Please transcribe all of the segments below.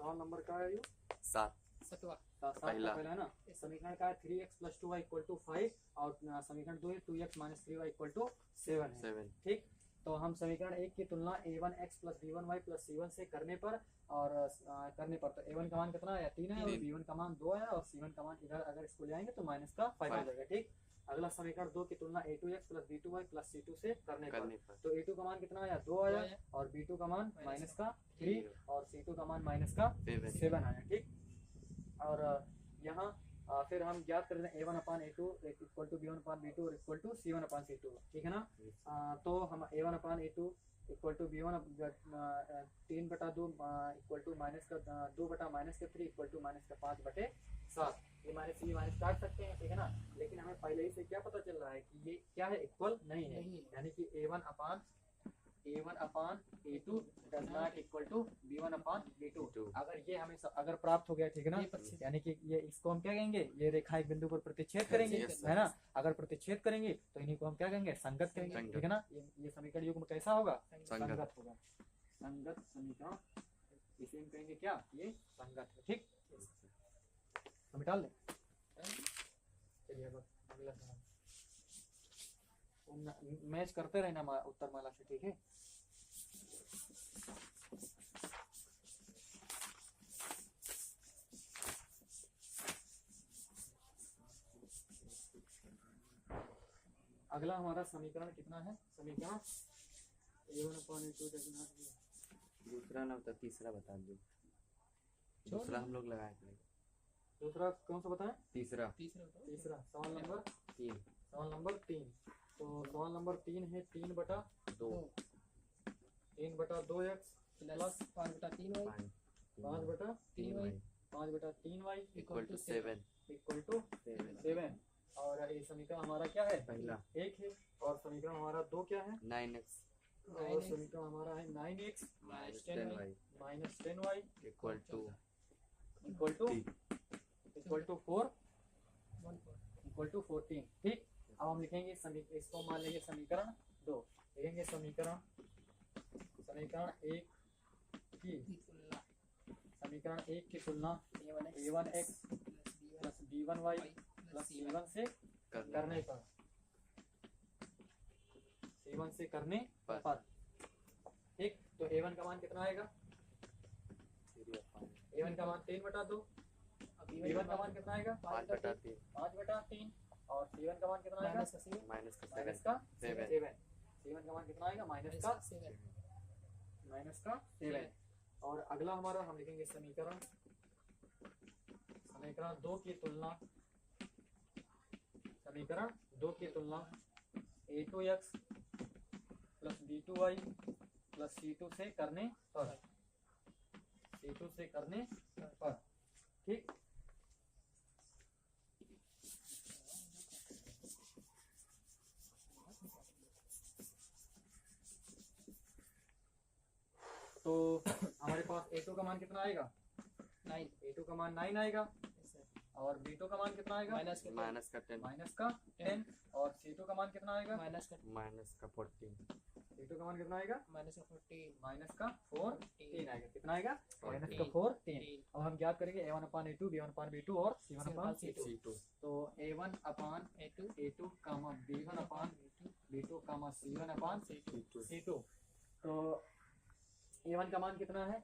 सवाल नंबर का है ये 7 सात का पहला है ना। समीकरण का है 3x + 2y = 5 और समीकरण 2 है 2x - 3y = 7 है। ठीक, तो हम समीकरण 1 की तुलना a1x + b1y + c1 से करने पर तो a1 का मान कितना है 3 है और b1 का मान 2 है और c1 का मान इधर अगर इसको ले आएंगे तो -5 हो जाएगा। ठीक, अगला समीकरण 2 की तुलना a2x + b2y + c2 से करने पर तो a2 का मान कितना आया 2 आया और b2 का मान -3 और c2 का मान -7 आया। ठीक, और यहाँ फिर हम ज्ञात कर दें a1/a2 = b1/b2 और c1/c2। ठीक है ना। तो हम a1/a2 = b1 3/2 -2 बटा -3 = -5/7। ये माइनस काट सकते हैं। ठीक है ना, लेकिन हमें पहले ही से क्या पता चल रहा है कि ये क्या है इक्वल नहीं है, यानी कि a1/a2 does not equal b1/b2। अगर ये हमें अगर प्राप्त हो गया, ठीक है ना, यानी कि ये इसको हम क्या कहेंगे, ये रेखा एक बिंदु पर प्रतिच्छेद करेंगे, है ना। अगर प्रतिच्छेद करेंगे तो इन्हीं को हम क्या कहेंगे, संगत कहेंगे। ठीक है ना, ये समीकरण युग्म कैसा होगा, संगत होगा। संगत समीकरण इसे हम कहेंगे क्या, ये संगत है। ठीक, हम डाल दें। चलिए अब अगला सवाल मैच करते रहना उत्तर माला से। ठीक है, अगला हमारा समीकरण कितना है, समीकरण a1/a2 दूसरा ना तो तीसरा बता दो। दूसरा हम लोग लगाए थे। दूसरा कौन सा बताएं, तीसरा सवाल नंबर 3। तो सवाल नंबर 3 है 3/2 3/2x plus 5/3y 5/3y 5/3y = 7। और ये समीकरण हमारा क्या है, पहला 1 है और समीकरण हमारा 2 क्या है 9x और समीकरण हमारा है 9x - 10y -10y = 14। ठीक, अब हम लिखेंगे इसको मान लेंगे समीकरण 2। लिखेंगे समीकरण 1 की तुलना a1x + b1y + c1 से करने पर ठीक, तो a1 का मान कितना आएगा, a1 का मान 3/2, b1 का मान कितना आएगा 5/3 और c1 का मान कितना आएगा -7 c1 का मान कितना आएगा -7। और अगला हमारा हम लिखेंगे समीकरण 2 की तुलना a2x + b2y + c2 से करने पर ठीक, तो हमारे पास a2 का मान कितना आएगा 9, a2 का मान 9 आएगा और b2 का मान कितना आएगा -10 और c2 का मान कितना आएगा -14 c2 का मान कितना आएगा -14 आएगा। कितना आएगा -14। अब हम ज्ञात करेंगे a1/a2 b1/b2 और c1/c2। तो a1/a2 b1/b2 c1/c2। तो a1 का मान कितना है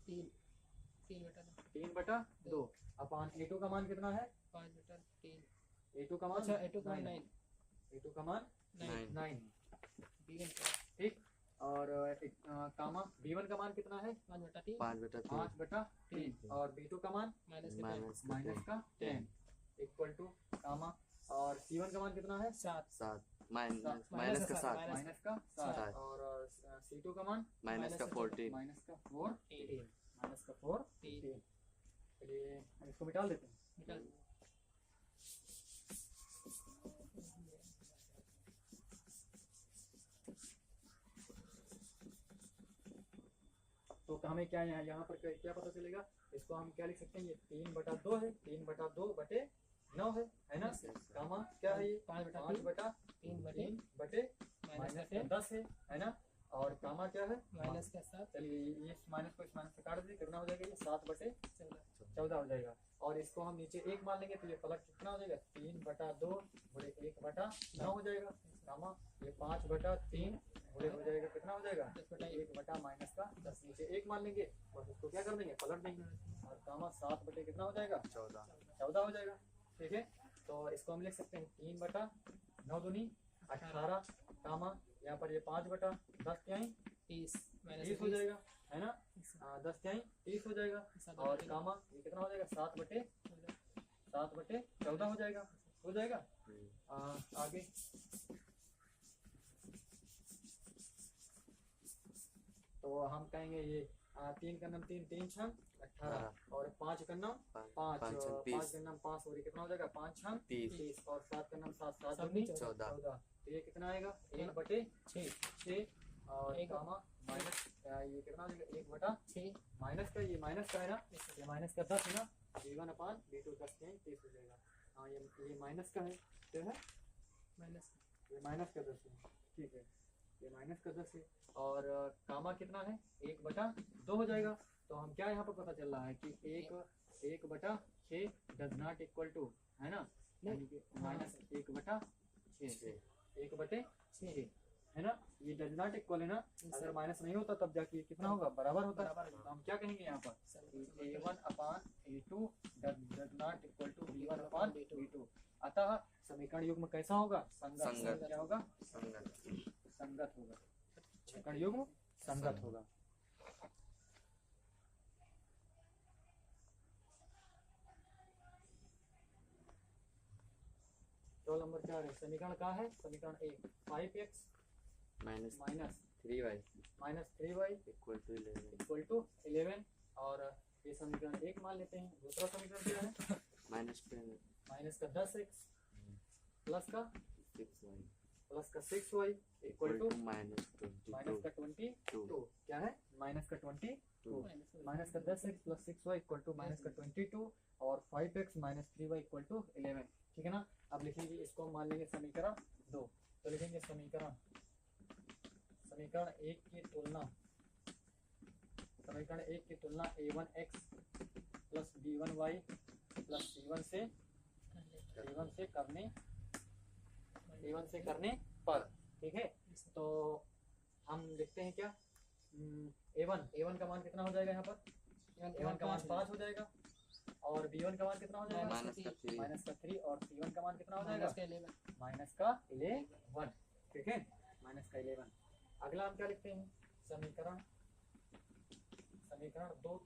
3/2 अपान a2 का मान कितना है 5/3 a2 का मान 9 ठीक, और b1 का मान कितना है 5/3 और b2 का मान -10 इक्वल टू कामा और c1 का मान कितना है 7 और c2 का मान -14 चलिए हम इसको मिटा देते हैं। तो हमें क्या यहाँ पर क्या पता चलेगा, इसको हम क्या लिख सकते हैं, ये 3/2 है 3/2/9 है ना, कामा क्या है ये 5/3 -10 है ना, और गामा क्या है माइनस का 7 चलिए ये इस माइनस को इस माइनस से काट दीजिए, कितना हो जाएगा ये 7/14 हो जाएगा। और इसको हम नीचे 1 मान लेंगे तो ये पलट कितना हो जाएगा 3/2 गुणे 1/9 हो जाएगा गामा। ये 5/3 गुणे हो जाएगा कितना हो जाएगा 1/-10 नीचे 1 मान लेंगे और इसको क्या कर देंगे पलट देंगे और गामा 7 कितना हो जाएगा 14 हो जाएगा। ठीक है, तो इसको हम लिख सकते हैं 3/9 दूनी 18 गामा। यहाँ पर ये 5/10 क्या है 30 30 हो जाएगा है ना। 10 क्या है 30 हो जाएगा और गामा ये कितना हो जाएगा 7/14 हो जाएगा आगे। तो हम कहेंगे ये 3 का नम 3 छंग 18 और 5 का नम 5 5 का नम 5 और ये कितना हो जाएगा 5 छंग 30 और 7 का नम 7 7 दूनी 14। तो ये कितना आएगा 1/6 और गामा माइनस ये कितना हो जाएगा 1/6 माइनस का ये माइनस का है ना, ये माइनस का 10 है ना, v1/v2 10 के 30 हो जाएगा। हाँ ये माइनस का है क्या है माइनस ये माइनस का 10 है। ठीक है, ये माइनस का 10 है और गामा कितना है 1/2 हो जाएगा। तो हम क्या यहाँ पर पता चल रहा है कि 1/6 डज नॉट इक्वल टू है ना, यानी कि माइनस 1/6 है ना, ये डज नॉट इक्वल है ना। अगर माइनस नहीं होता तब जाके कितना होगा बराबर होता है। तो हम क्या कहेंगे यहाँ पर a1/a2 does not equal to b1/b2। अतः समीकरण युग्म कैसा होगा संगत। क्या होगा संगत होगा, समीकरण युग्म संगत होगा। तो नंबर 4 है समीकरण क्या है समीकरण ए 5x minus minus 3y 3y equal to 11 equal to 11 और ये समीकरण 1 मान लेते हैं। दूसरा समीकरण क्या है माइनस माइनस का 10x प्लस का 6y 6y equal to minus minus का 22 क्या है माइनस का 22 माइनस का 10x plus 6y equal to minus का 22 और 5x minus 3y equal to 11। ठीक है ना। अब लिखेंगे इसको मान लेंगे समीकरण 2। तो लिखेंगे समीकरण 1 की तुलना समीकरण 1 की तुलना a1x plus b1y plus c1 से करने पर। ठीक है, तो हम लिखते हैं क्या a1 का मान कितना हो जाएगा यहाँ पर a1 का मान 5 हो जाएगा और b1 का मान कितना हो जाएगा माइनस का 3 और c1 का मान कितना हो जाएगा माइनस का 11। ठीक है, माइनस का 11। अगला हम क्या लिखते हैं समीकरण 2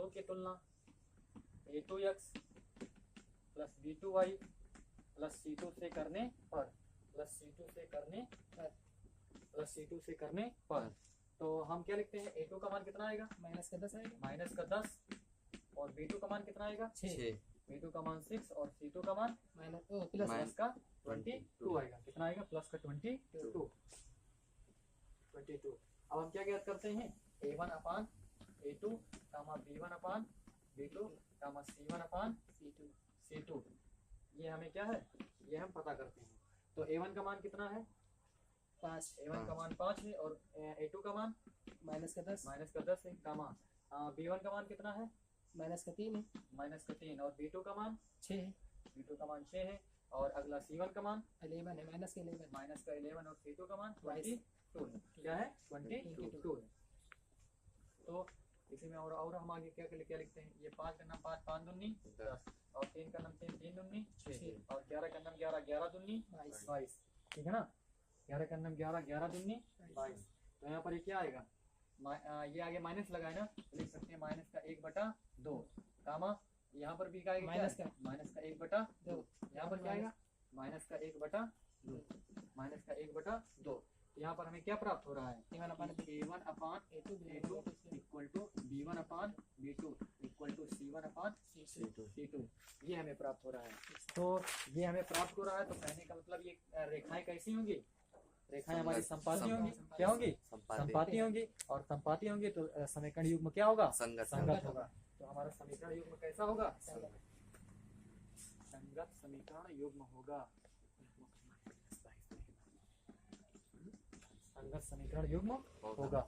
की तुलना a2x plus b2y plus c2 से करने पर तो हम क्या लिखते हैं a2 का मान कितना आएगा माइनस का 10 आएगा माइनस का 10 और b2 का मान कितना आएगा 6 b2 का मान 6 और c2 का मान प्लस का 22 आएगा। कितना आएगा प्लस का 22। अब हम क्या ज्ञात करते हैं a1/a2 b1/b2 c1/c2 ये हमें क्या है ये हम पता करते हैं। तो a1 का मान कितना है 5 a1 का मान 5 है और a2 का मान माइनस का 10 है गामा। b1 का मान कितना है माइनस का 3 है -3 और b2 का मान 6 है b2 का मान 6 है और अगला c1 का मान 11 है माइनस का 11 और c2 का मान 22 है। क्या है 22 है। तो इसी में और हम आगे क्या लिखते हैं ये 5 का नाम 5 दूनी 10 और 3 का नाम 3 दूनी 6 और 11 का नाम 11 दूनी 22। ठीक है ना, 11 का नाम 11 दूनी 22। तो यहाँ पर ये क्या आएगा ये आगे माइनस लगा है ना, लिख सकते हैं माइनस का 1/2 गामा। यहाँ पर भी क्या आएगा माइनस का 1/2 यहाँ पर क्या आएगा माइनस का 1/2। यहाँ पर हमें क्या प्राप्त हो रहा है a1/a2 equal to b1/b2 equal to c1/c2 ये हमें प्राप्त हो रहा है। तो ये हमें प्राप्त हो रहा है तो कहने का मतलब ये रेखाएं कैसी होंगी रेखाएं हमारी संपाती होंगी। क्या होंगी संपाती होंगी और संपाती होंगी तो समीकरण युग्म क्या होगा संगत होगा। तो हमारा समीकरण युग्म कैसा होगा संगत समीकरण युग्म होगा। अगर समीकरण युग्म होगा होगा